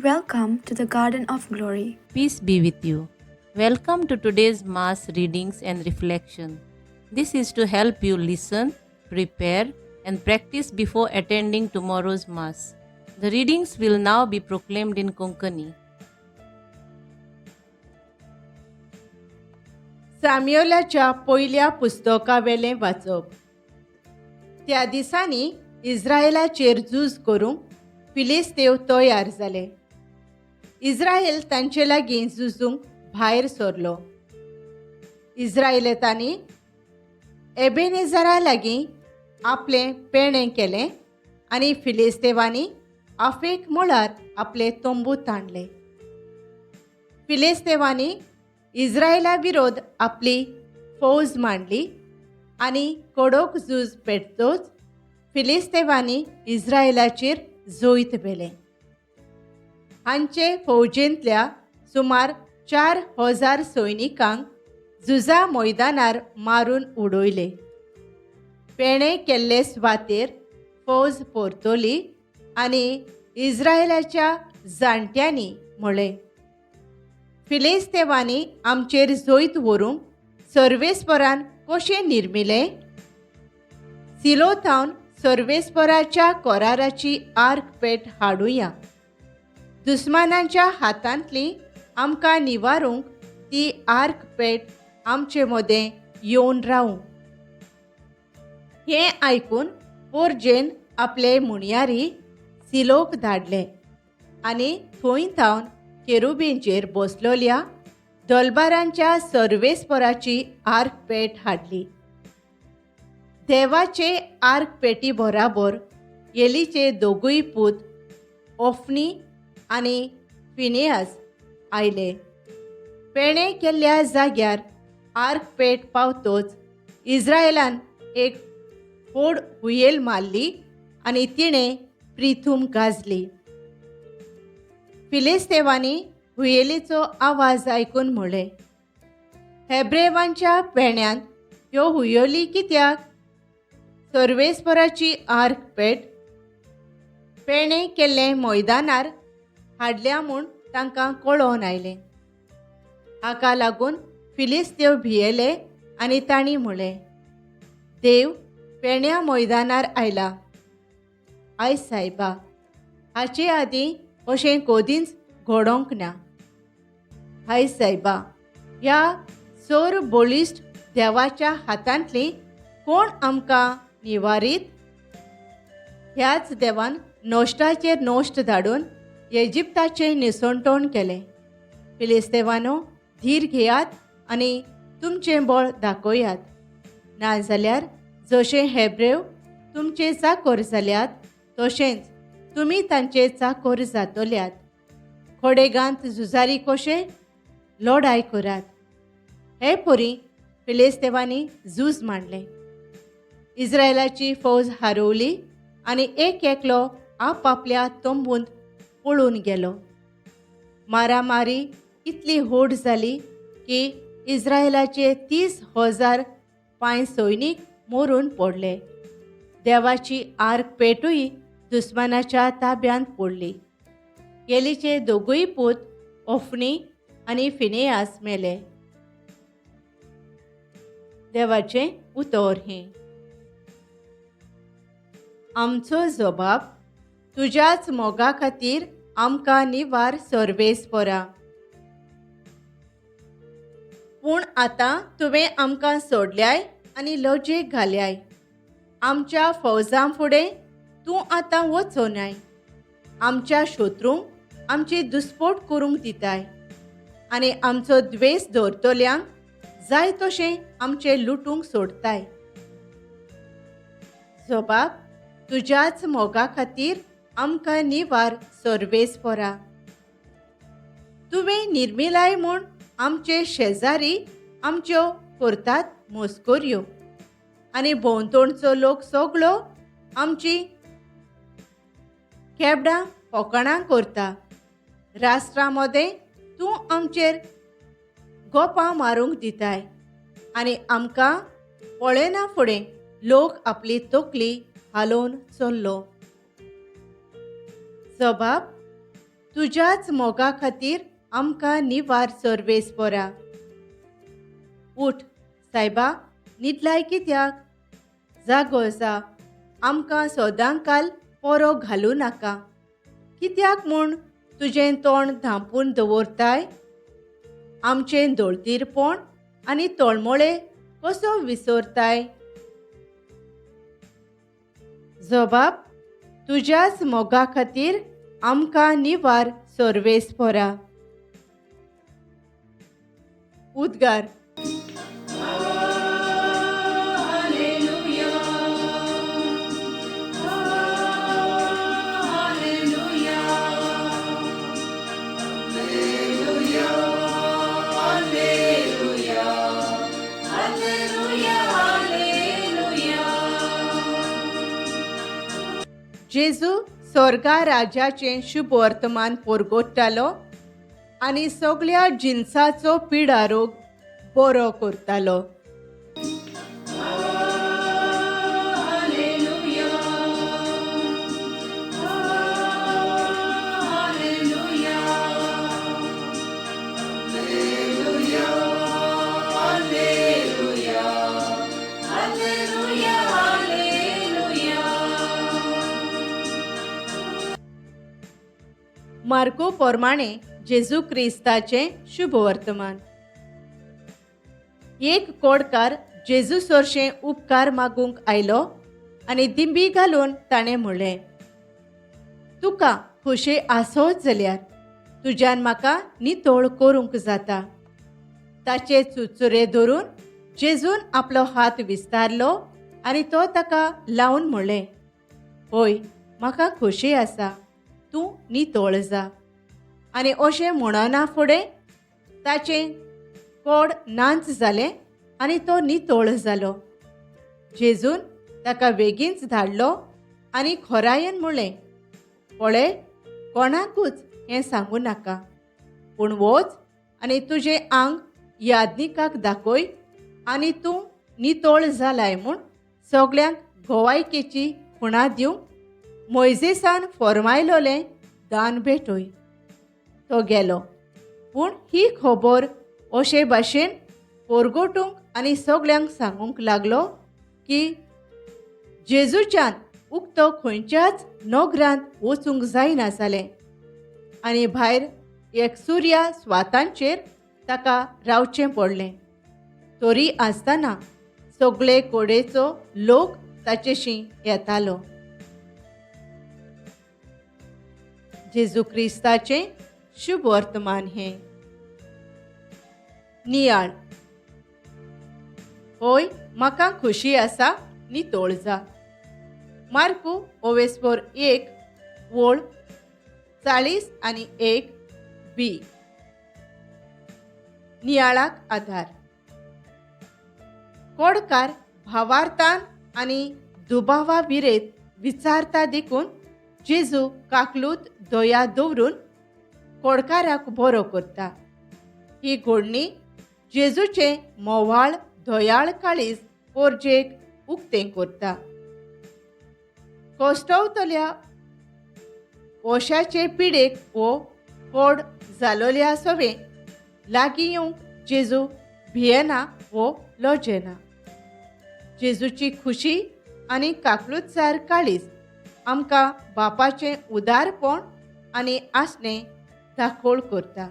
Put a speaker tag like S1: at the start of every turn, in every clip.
S1: Welcome to the Garden of Glory.
S2: Peace be with you. Welcome to today's Mass readings and reflection. This is to help you listen, prepare, and practice before attending tomorrow's Mass. The readings will now be proclaimed in Konkani.
S3: साम्युएलाच्या पयल्या पुस्तकावेलें वाचप. त्या दिसांनी इस्रायेलाचेर झूज करूंक फिलिस्तेव तयार जाले. Israel तांचे लागीं झुजूंक भायर सरलो. इस्रायेलींनी एबेनेझरा लागीं आपलें पेणें केलें आनी फिलिस्तेवांनी आफेक मळार आपले तंबू ताणले. फिलिस्तेवांनी इस्रायेला विरोध आपली फौज मांडली आनी कडक झूज पेटतच फिलिस्तेवांनी इस्रायेलाचेर जोईत बेलें. हांचे फौजेंतल्या सुमार 4,000 सैनिकांक झुजा मैदानार मारून उडयले. पेणे केल्ले सुवातेर फौज परतली आनी इस्रायेलाच्या जाणट्यांनी म्हळें, फिलिस्तेवांनी आमचेर जोईत व्हरूंक सर्वेस्परान कशें निर्मिलें? सिलोथावन सर्वेस्पराच्या कराराची आर्क पेट हाडुया. दुस्मानांच्या हातांतली आमकां निवारूंक ती आर्क पेट आमचे मदें येवन रावूं. हें आयकून पोरजेन आपले मुणयारी सिलोक धाडले आनी थंय थावन केरुबींचेर बसलोल्या दोलबारांच्या सर्वेस्पराची आर्क पेट हाडली. देवाचे आर्क पेटी बराबर एलीचे दोगूय पूत ओफनी आनी फिनेयास आयले. पेणे केल्ल्या जाग्यार आर्क पेट पावतच इस्रायेलान एक व्हड हुयेल मारली आनी तिणें प्रिथूम गाजली. फिलिस्तेवांनी हुयेलीचो आवाज आयकून म्हळें, हेब्रेवांच्या पेण्यांत ह्यो हुयेली कित्याक? सर्वेस्पराची आर्क पेट पेणे केल्ले मैदानार हाडल्या म्हूण तांकां कळोवन आयलें. हाका लागून फिलिस्तेव भियेले आनी तांणी म्हळें, देव पेण्या मैदानार आयला. आयज सायबा, हाचे आदीं अशें कधीच घडोवंक ना. आयज सायबा, ह्या सर बळिश्ट देवाच्या हातांतली कोण आमकां निवारीत? ह्याच देवान नश्टाचेर नश्ट धाडून इजिप्ताचें निसंतोण केलें. फिलिस्तेवानो, धीर घेयात आनी तुमचें बळ दाखयात. नाजाल्यार जशें हेब्रेव तुमचे चाकर जाल्यात तशेंच तुमी तांचे चाकर जातल्यात. खोडेगांत झुजारी कशे लढाय करात. हे परी फिलिस्तेवांनी झूज मांडलें. इस्रायेलाची फौज हारवली आनी एक एकलो आपआपल्या तंबूंत पळून गेलो. मारामारी इतली व्हड जाली की इस्रायेलाचे 30,000 पांय सैनीक मरून पडले. देवाची आर्क पेटूय दुस्मानाच्या ताब्यांत पडली. एलीचे दोगूय पूत ओफनी आनी फिनेयास मेले. देवाचें उतर हें. आमचो जबाब तुज्याच मोगा खातीर आमकां निवार सर्वेस्परा. पूण आतां तुवें आमकां सोडल्याय आनी लजेक घाल्याय. आमच्या फौजां फुडें तूं आतां वचोनाय. आमच्या शत्रूंक आमची दुस्पोट करूंक दिताय आनी आमचो द्वेस दवरतल्यांक जाय तशें आमचें लुटूंक सोडताय. जबाब तुज्याच मोगा खातीर आमकां निवार सर्वेस्परा. तुवें निर्मिलाय म्हूण आमचे शेजारी आमच्यो करतात मस्कऱ्यो आनी भोंवतणचो लोक सगळो आमची केबडां फकाणां करता. राष्ट्रां मदें तूं आमचेर गोपां मारूंक दिताय आनी आमकां पळयना फुडें लोक आपली तकली हालोवन चल्लो. जबाब तुज्याच मोगा खातीर आमकां निवार सर्वेस पोरा. उठ सायबा, न्हिदलाय कित्याक? जागो जा, आमकां सोदांकाल पोरो घालूं नाका. कित्याक म्हूण तुजें तोंड धांपून दवरताय? आमचें दोळतीरपण आनी तळमळे कसो विसरताय? जबाब, तुज्याच मोगा खातीर आमकां निवार सर्वेस पोरा. उद्गार. जेजू स्वर्गा राजाचें शुभ वर्तमान पोरगोट्टालो आनी सगळ्या जिन्साचो पिडारोग बरो करतालो. मार्को प्रमाणे जेजू क्रिस्ताचें शुभ वर्तमान. एक कोडकार जेजू सोरशें उपकार मागूंक आयलो आनी दिंबी घालून ताणें म्हणलें, तुका खोशे आसत जाल्यार तुज्यान म्हाका नितळ करूंक जाता. ताचे चुचुरे धरून जेजून आपलो हात विस्तारलो आनी तो ताका लावन म्हणलें, होय, म्हाका खोशे आसा, तूं नितळ जा. आनी अशें म्हणना फुडें ताचें कोड नांच जालें आनी तो नितळ जालो. जेजून ताका बेगीनच धाडलो आनी खोरायेन म्हणलें, पळय, कोणाकूच हें सांगू नाका, पूण वच आनी तुजें आंग यादनिकाक दाखय आनी तूं नितळ जालाय म्हूण सगळ्यांक घोवायकेची खुणा दिवंक मोइजेसान फर्मायलोलें दान भेटय. तो गेलो, पूण ही खबर अशे भाशेन पोरगोटूंक आनी सगळ्यांक सांगूंक लागलो की जेजूच्यान उक्तो खंयच्याच नोगरांत वचूंक जायना जालें आनी भायर एकसुर्या स्वातांचेर ताका रावचें पडलें. तरी आसतना सगळे कोडेचो लोक ताचेशी येतालो. जेजू क्रिस्ताचें शुभ वर्तमान हें. नियाळ. होय, म्हाका खुशी आसा, नितळ जा. मार्कू ओवेस्पोर 1 वोळ 40 आनी 1 बी. नियाळाक आधार. कोडकार भावार्थान आनी दुबावा विरेत विचारता देखून जेजू काकलूत दोया दवरून कोडकाराक बरो करता. ही घडणी जेजूचे मोवाळ दोयाळ काळीज पोरजेक उक्तें करता. कोश्टवतल्या ओशाचे पिडेक वो कोड जालोल्या सोवे लागीं येवंक जेजू भियेना वो लोजेना. जेजूची खुशी आनी काकलूतसार काळीज आमकां बापाचें उदारपण आनी आसणें दाखोळ करता.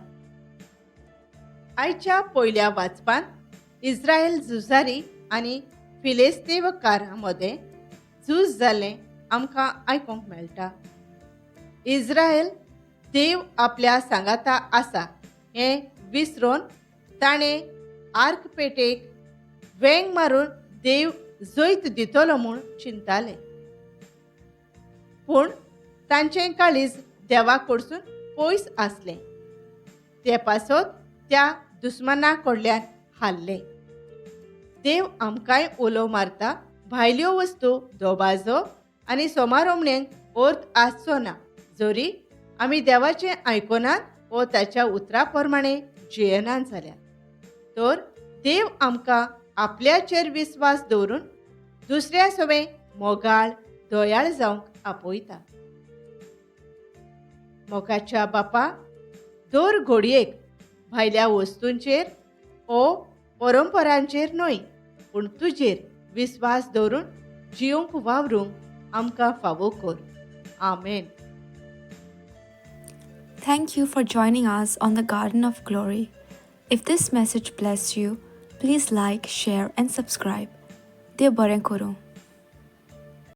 S3: आयच्या पयल्या वाचपान इस्रायल झुजारी आनी फिलिस्तीवकारां मदें झूज जाल्लें आमकां आयकूंक मेळटा. इस्रायल देव आपल्या सांगाता आसा हें विसरून ताणें आर्क पेटेक वेंग मारून देव जैत दितलो म्हूण चिंताले. पूण तांचें काळीज देवा कडसून पयस आसलें. ते पासत त्या दुस्माना कडल्यान हारले. देव आमकांय उलो मारता भायल्यो वस्तू दोबाजो आनी सोमारोमण्यांक अर्थ आसचो ना, जरी आमी देवाचें आयकोनात वो ताच्या उतरा प्रमाणे जियेनात जाल्यार. तर देव आमकां आपल्याचेर विस्वास दवरून दुसऱ्या सोबे मोगाळ दोयाळ जावंक आपयता. मोगाच्या बापा, दर घडयेक भायल्या वस्तूंचेर ओ परंपरांचेर न्हय पूण तुजेर विस्वास दवरून जिवंक वावरूंक आमकां फावो कर. आमेन.
S1: Thank you for joining us on the Garden of Glory. If this message blessed you, please like, share, and subscribe. Dear Baren Kuru.